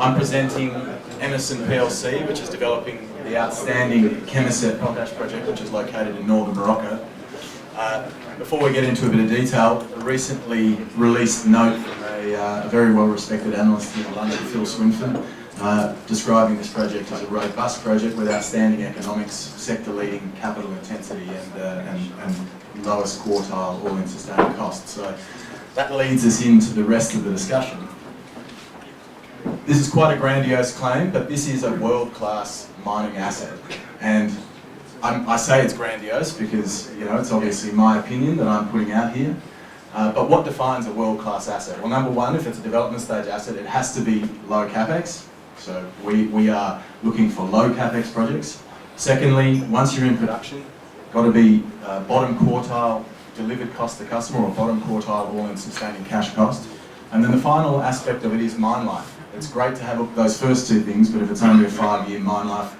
I'm presenting Emmerson PLC, which is developing the outstanding Chemisett potash project, which is located in northern Morocco. Before we get into a bit of detail, a recently released note from a very well-respected analyst here in London, Phil Swinford, describing this project as a robust project with outstanding economics, sector-leading capital intensity and lowest quartile all-in sustaining costs. So that leads us into the rest of the discussion. This is quite a grandiose claim, but this is a world-class mining asset. And I say it's grandiose because, you know, it's obviously my opinion that I'm putting out here. But what defines a world-class asset? Well, number one, if it's a development stage asset, it has to be low capex. So we are looking for low capex projects. Secondly, once you're in production, got to be bottom quartile delivered cost to customer or bottom quartile all-in sustaining cash cost. And then the final aspect of it is mine life. It's great to have those first two things, but if it's only a 5-year mine life,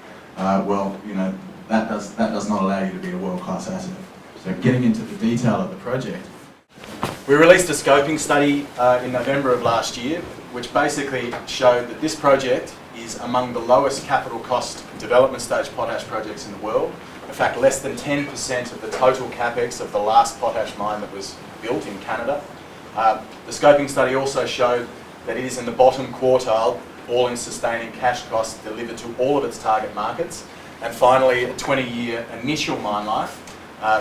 well, you know, that does not allow you to be a world-class asset. So getting into the detail of the project. We released a scoping study in November of last year, which basically showed that this project is among the lowest capital cost development stage potash projects in the world. In fact, less than 10% of the total capex of the last potash mine that was built in Canada. The scoping study also showed that it is in the bottom quartile, all-in sustaining cash costs delivered to all of its target markets. And finally, a 20-year initial mine life.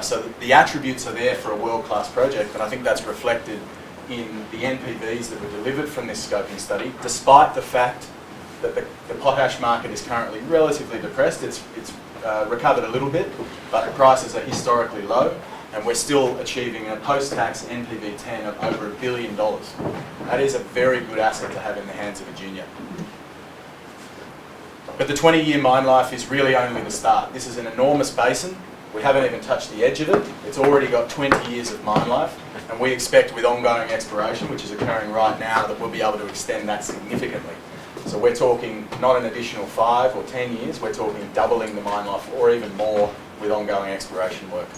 So the attributes are there for a world-class project, and I think that's reflected in the NPVs that were delivered from this scoping study, despite the fact that the potash market is currently relatively depressed. It's recovered a little bit, but the prices are historically low, and we're still achieving a post-tax NPV 10 of over $1 billion. That is a very good asset to have in the hands of a junior. But the 20-year mine life is really only the start. This is an enormous basin. We haven't even touched the edge of it. It's already got 20 years of mine life, and we expect with ongoing exploration, which is occurring right now, that we'll be able to extend that significantly. So we're talking not an additional 5 or 10 years, we're talking doubling the mine life or even more with ongoing exploration work.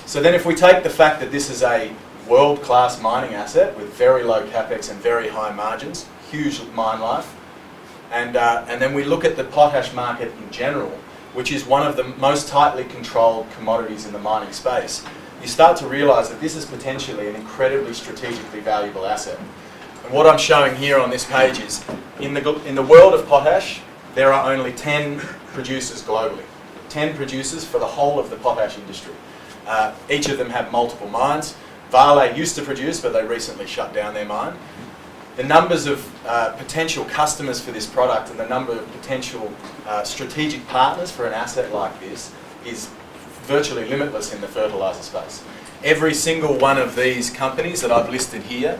So then if we take the fact that this is a world-class mining asset with very low capex and very high margins, huge mine life, and then we look at the potash market in general, which is one of the most tightly controlled commodities in the mining space, you start to realise that this is potentially an incredibly strategically valuable asset. And what I'm showing here on this page is, in the world of potash, there are only 10 producers globally. 10 producers for the whole of the potash industry. Each of them have multiple mines. Vale used to produce, but they recently shut down their mine. The numbers of potential customers for this product and the number of potential strategic partners for an asset like this is virtually limitless in the fertiliser space. Every single one of these companies that I've listed here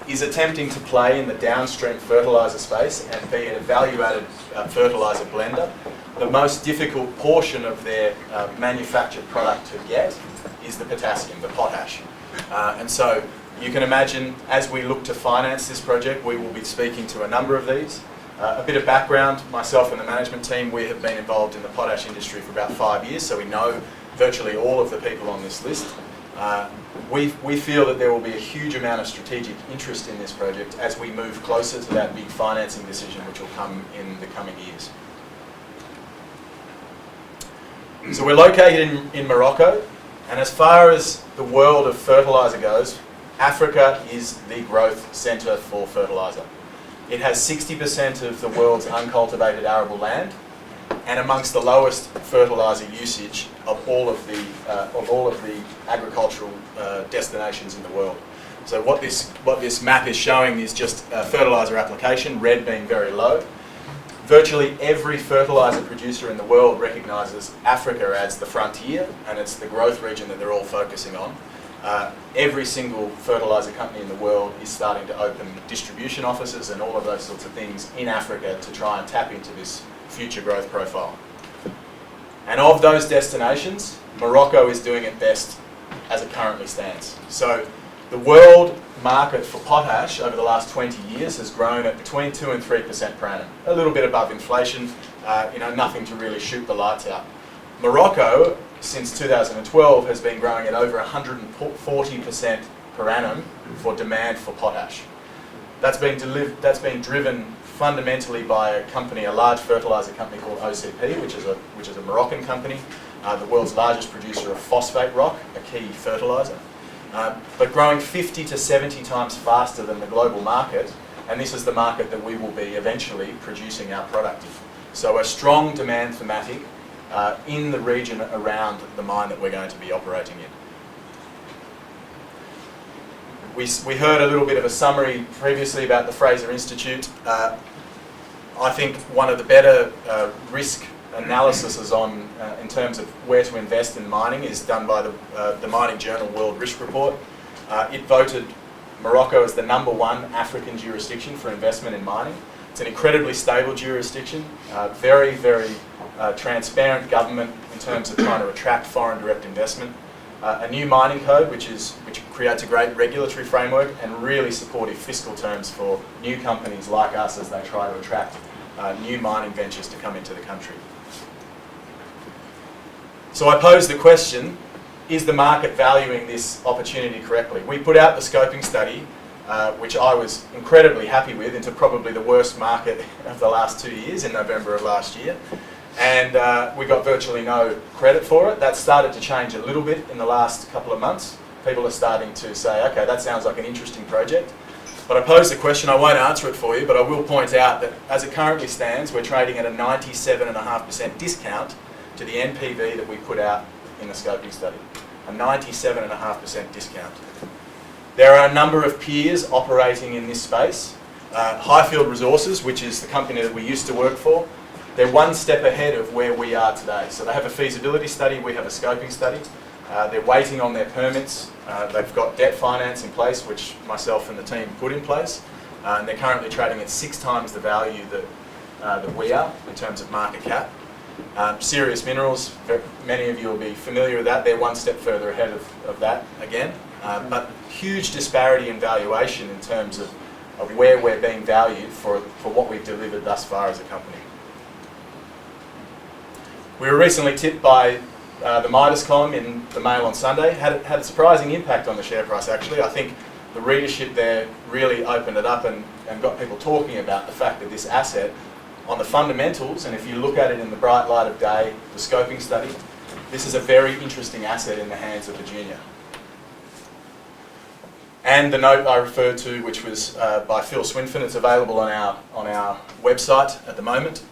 is attempting to play in the downstream fertiliser space and be a value-added fertiliser blender. The most difficult portion of their manufactured product to get is the potassium, the potash. And so you can imagine, as we look to finance this project, we will be speaking to a number of these. A bit of background, myself and the management team, we have been involved in the potash industry for about 5 years, so we know virtually all of the people on this list. We feel that there will be a huge amount of strategic interest in this project as we move closer to that big financing decision which will come in the coming years. So we're located in Morocco, and as far as the world of fertiliser goes, Africa is the growth centre for fertiliser. It has 60% of the world's uncultivated arable land, and amongst the lowest fertiliser usage of all of the agricultural destinations in the world. So what this map is showing is just fertiliser application, red being very low. Virtually every fertiliser producer in the world recognises Africa as the frontier, and it's the growth region that they're all focusing on. Every single fertiliser company in the world is starting to open distribution offices and all of those sorts of things in Africa to try and tap into this future growth profile. And of those destinations, Morocco is doing it best as it currently stands. So the world market for potash over the last 20 years has grown at between 2 and 3% per annum, a little bit above inflation, nothing to really shoot the lights out. Morocco, since 2012, has been growing at over 140% per annum for demand for potash. That's been driven fundamentally by a large fertiliser company called OCP, which is a Moroccan company, the world's largest producer of phosphate rock, a key fertiliser, but growing 50 to 70 times faster than the global market, and this is the market that we will be eventually producing our product in. So a strong demand thematic in the region around the mine that we're going to be operating in. We heard a little bit of a summary previously about the Fraser Institute. I think one of the better risk analyses in terms of where to invest in mining is done by the Mining Journal World Risk Report. It voted Morocco as the #1 African jurisdiction for investment in mining. It's an incredibly stable jurisdiction, very, very transparent government in terms of trying to attract foreign direct investment. A new mining code which creates a great regulatory framework and really supportive fiscal terms for new companies like us as they try to attract new mining ventures to come into the country. So I pose the question, is the market valuing this opportunity correctly? We put out the scoping study, which I was incredibly happy with, into probably the worst market of the last 2 years in November of last year. And we got virtually no credit for it. That started to change a little bit in the last couple of months. People are starting to say, okay, that sounds like an interesting project. But I pose the question, I won't answer it for you, but I will point out that as it currently stands, we're trading at a 97.5% discount to the NPV that we put out in the scoping study. A 97.5% discount. There are a number of peers operating in this space. Highfield Resources, which is the company that we used to work for, they're one step ahead of where we are today. So they have a feasibility study, we have a scoping study. They're waiting on their permits. They've got debt finance in place, which myself and the team put in place. And they're currently trading at 6 times the value that we are in terms of market cap. Sirius Minerals, many of you will be familiar with that. They're one step further ahead of that again. But huge disparity in valuation in terms of where we're being valued for what we've delivered thus far as a company. We were recently tipped by the Midas column in the Mail on Sunday. Had a surprising impact on the share price actually. I think the readership there really opened it up and got people talking about the fact that this asset, on the fundamentals, and if you look at it in the bright light of day, the scoping study, this is a very interesting asset in the hands of the junior. And the note I referred to, which was by Phil Swinfen, it's available on our website at the moment.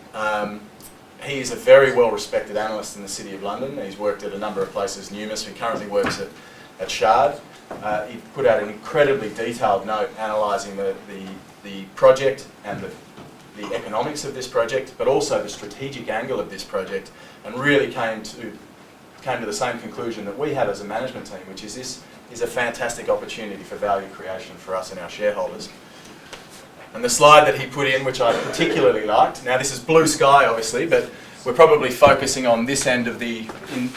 He is a very well-respected analyst in the City of London. He's worked at a number of places, numerous. He currently works at Shard. He put out an incredibly detailed note analysing the project and the economics of this project, but also the strategic angle of this project, and really came to the same conclusion that we had as a management team, which is this is a fantastic opportunity for value creation for us and our shareholders. And the slide that he put in, which I particularly liked, now this is blue sky obviously, but we're probably focusing on this end of in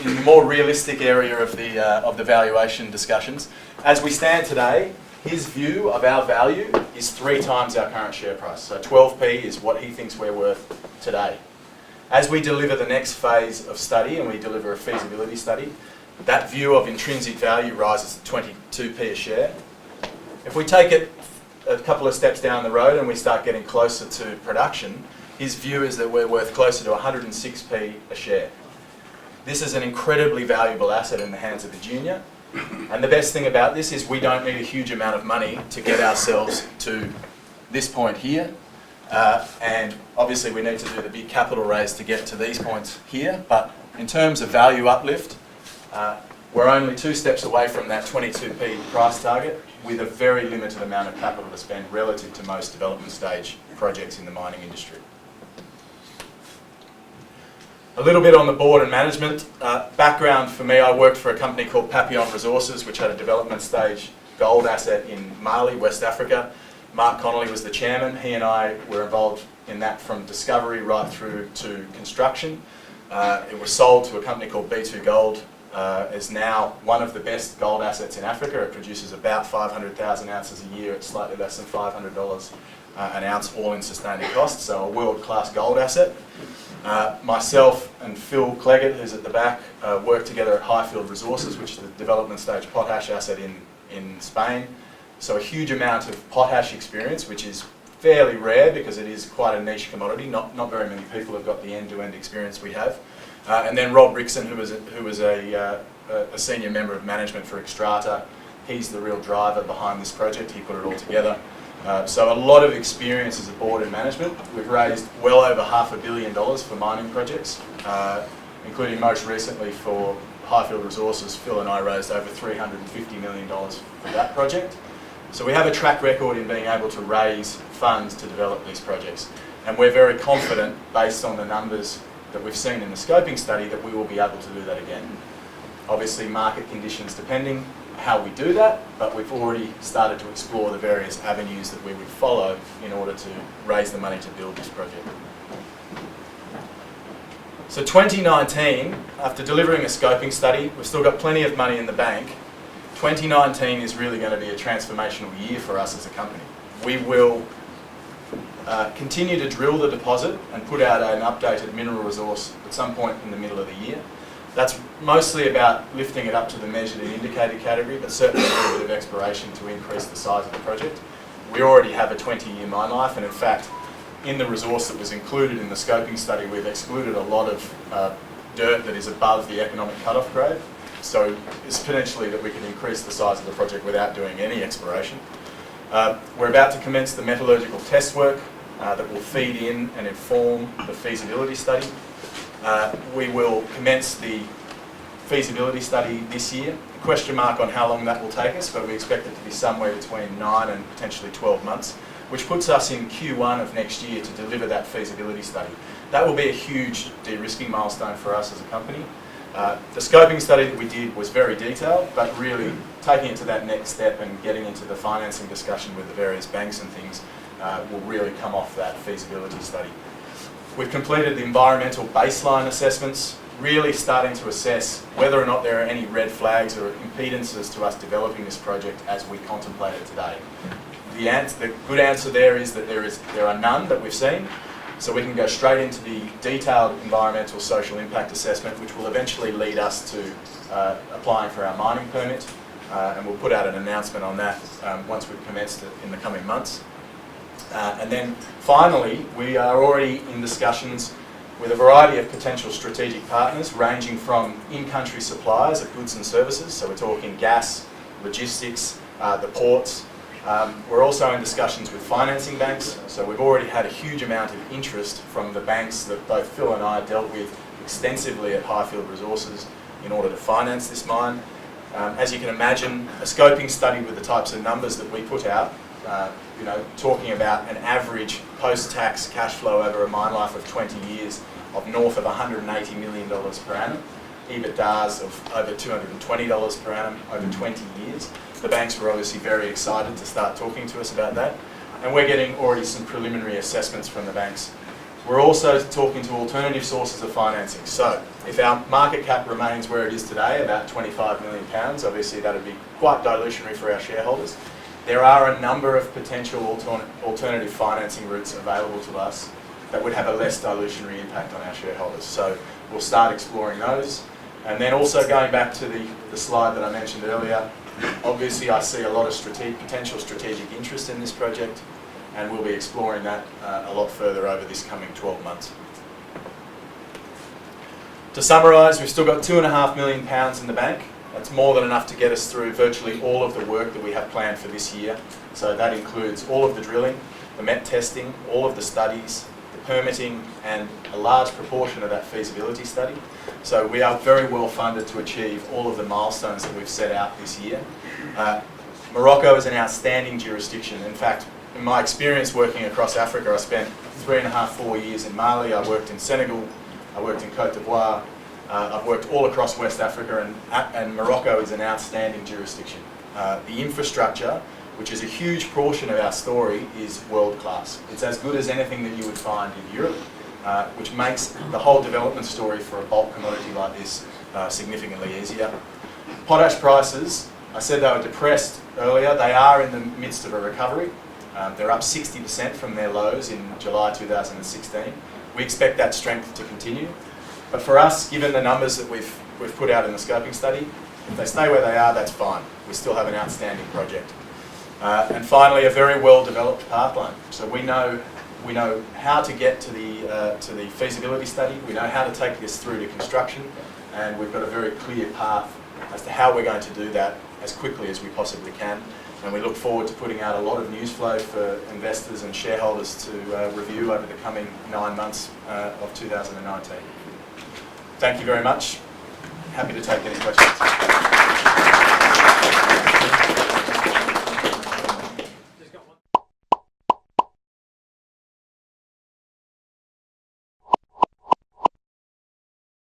the more realistic area of the valuation discussions. As we stand today, his view of our value is 3 times our current share price. So 12p is what he thinks we're worth today. As we deliver the next phase of study and we deliver a feasibility study, that view of intrinsic value rises to 22p a share. If we take it a couple of steps down the road and we start getting closer to production, his view is that we're worth closer to 106p a share. This is an incredibly valuable asset in the hands of the junior. And the best thing about this is we don't need a huge amount of money to get ourselves to this point here. And obviously we need to do the big capital raise to get to these points here. But in terms of value uplift, we're only 2 steps away from that 22p price target with a very limited amount of capital to spend relative to most development stage projects in the mining industry. A little bit on the board and management. Background for me, I worked for a company called Papillon Resources, which had a development stage gold asset in Mali, West Africa. Mark Connolly was the chairman. He and I were involved in that from discovery right through to construction. It was sold to a company called B2 Gold. Is now one of the best gold assets in Africa. It produces about 500,000 ounces a year at slightly less than $500 an ounce all-in sustaining costs, so a world-class gold asset. Myself and Phil Cleggett, who's at the back, worked together at Highfield Resources, which is the development stage potash asset in Spain. So a huge amount of potash experience, which is fairly rare because it is quite a niche commodity. Not very many people have got the end-to-end experience we have. And then Rob Rickson, who was a senior member of management for Xstrata. He's the real driver behind this project. He put it all together. So a lot of experience as a board and management. We've raised well over $500 million for mining projects, including most recently for Highfield Resources. Phil and I raised over $350 million for that project. So we have a track record in being able to raise funds to develop these projects. And we're very confident, based on the numbers that we've seen in the scoping study, that we will be able to do that again. Obviously, market conditions depending how we do that, but we've already started to explore the various avenues that we would follow in order to raise the money to build this project. So 2019, after delivering a scoping study, we've still got plenty of money in the bank. 2019 is really going to be a transformational year for us as a company. We will continue to drill the deposit and put out an updated mineral resource at some point in the middle of the year. That's mostly about lifting it up to the measured and indicated category, but certainly a little bit of exploration to increase the size of the project. We already have a 20-year mine life, and in fact, in the resource that was included in the scoping study, we've excluded a lot of dirt that is above the economic cut-off grade. So it's potentially that we can increase the size of the project without doing any exploration. We're about to commence the metallurgical test work that will feed in and inform the feasibility study. We will commence the feasibility study this year. A question mark on how long that will take us, but we expect it to be somewhere between 9 and potentially 12 months, which puts us in Q1 of next year to deliver that feasibility study. That will be a huge de-risking milestone for us as a company. The scoping study that we did was very detailed, but really taking it to that next step and getting into the financing discussion with the various banks and things will really come off that feasibility study. We've completed the environmental baseline assessments, really starting to assess whether or not there are any red flags or impedances to us developing this project as we contemplate it today. The good answer there is that there are none that we've seen. So we can go straight into the detailed environmental social impact assessment, which will eventually lead us to applying for our mining permit, and we'll put out an announcement on that once we've commenced it in the coming months. And then finally, we are already in discussions with a variety of potential strategic partners, ranging from in-country suppliers of goods and services, so we're talking gas, logistics, the ports. We're also in discussions with financing banks, so we've already had a huge amount of interest from the banks that both Phil and I dealt with extensively at Highfield Resources in order to finance this mine. As you can imagine, a scoping study with the types of numbers that we put out, talking about an average post-tax cash flow over a mine life of 20 years of north of $180 million per annum, EBITDAs of over $220 per annum over 20 years. The banks were obviously very excited to start talking to us about that, and we're getting already some preliminary assessments from the banks. We're also talking to alternative sources of financing. So if our market cap remains where it is today, about £25 million, obviously that would be quite dilutionary for our shareholders. There are a number of potential alternative financing routes available to us that would have a less dilutionary impact on our shareholders. So we'll start exploring those. And then also going back to the slide that I mentioned earlier, obviously I see a lot of potential strategic interest in this project, and we'll be exploring that a lot further over this coming 12 months. To summarise, we've still got £2.5 million in the bank. That's more than enough to get us through virtually all of the work that we have planned for this year. So that includes all of the drilling, the met testing, all of the studies, the permitting, and a large proportion of that feasibility study. So we are very well funded to achieve all of the milestones that we've set out this year. Morocco is an outstanding jurisdiction. In fact, in my experience working across Africa, I spent 3.5, 4 years in Mali. I worked in Senegal, I worked in Cote d'Ivoire, I've worked all across West Africa, and Morocco is an outstanding jurisdiction. The infrastructure, which is a huge portion of our story, is world class. It's as good as anything that you would find in Europe, which makes the whole development story for a bulk commodity like this significantly easier. Potash prices, I said they were depressed earlier. They are in the midst of a recovery. They're up 60% from their lows in July 2016. We expect that strength to continue. But for us, given the numbers that we've put out in the scoping study, if they stay where they are, that's fine. We still have an outstanding project. And finally, a very well-developed pathline. So we know how to get to the feasibility study. We know how to take this through to construction, and we've got a very clear path as to how we're going to do that as quickly as we possibly can. And we look forward to putting out a lot of news flow for investors and shareholders to review over the coming 9 months of 2019. Thank you very much. Happy to take any questions.